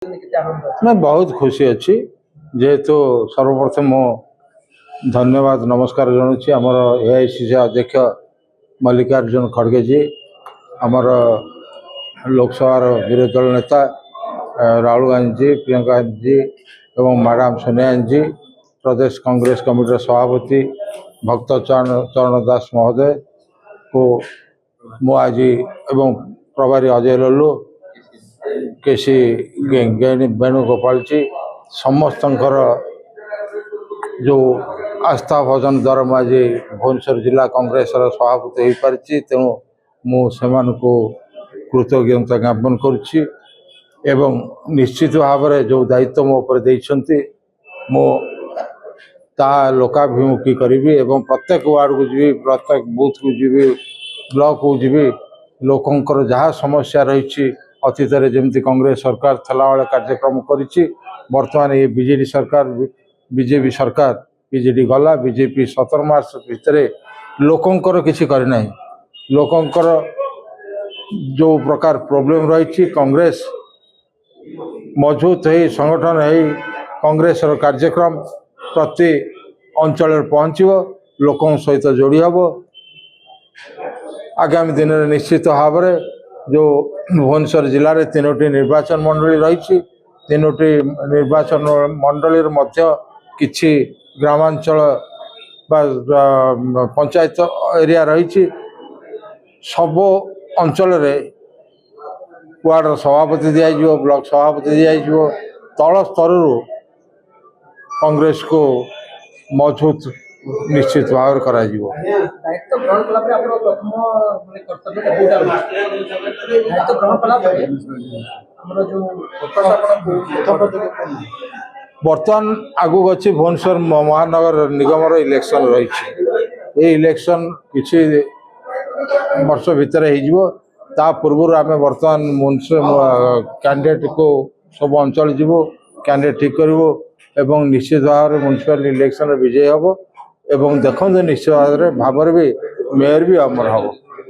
मैं बहुत खुशी अच्छी जेहेतु सर्वप्रथम मो धन्यवाद नमस्कार जनाऊँ आमर एआईसीसी अध्यक्ष मल्लिकार्जुन खड़गे जी आमर लोकसभा विरोधी दल नेता राहुल गांधी जी प्रियंका गांधी जी एवं मैडम सोनिया गांधी जी प्रदेश कांग्रेस कमिटी सभापति भक्त चरण दास महोदय को मु आज एवं प्रभारी अजय लल्लू केसी वेणुगोपाल जी समस्त जो आस्था भजन द्वारा मुझे भुवनेश्वर जिला कांग्रेस सभापति हो पारी तेणु मुझे कृतज्ञता ज्ञापन करुच्ची एवं निश्चित भाव में जो दायित्व मो उपर देइछंती मो ता लोकाभिमुखी करी एवं प्रत्येक वार्ड को जी प्रत्येक बूथ को जी ब्लॉक को जी लोकंकर जहाँ समस्या रही अतीत में जमी कांग्रेस सरकार थला वाले कार्यक्रम करिछि वर्तमान ये बीजेडी सरकार बीजेपी सरकार बीजेडी गला बीजेपी 17 मास भितर लोकंकर किसी करना लोकंकर जो प्रकार प्रॉब्लम रही कांग्रेस मजबूत है संगठन है कांग्रेस कार्यक्रम प्रति अंचल पहुँचो लोकों सहित जोड़ी हम आगामी दिन में निश्चित भाव में जो भुवनेश्वर जिले में 3टी निर्वाचन मंडली रही 3टी निर्वाचन मंडली मध्य किछि ग्रामांचल पंचायत एरिया रही सब अंचल वार्ड सभापति दिज्व ब्लॉक सभापति दिज्व तल स्तर कांग्रेस को मजबूत निश्चित भाव करा बर्तमान आगू अच्छी भुवनेश्वर महानगर निगम इलेक्शन रही इलेक्शन किसी वर्ष भितर ता पूर्व आम बर्तमान कैंडिडेट को सब अंचल जीवो कैंडिडेट ठीक करूँ एवं निश्चित भाव में म्युनिसिपल इलेक्शन विजय हम एवं देखते निश्चित भाव में भी मेयर भी आमर हम।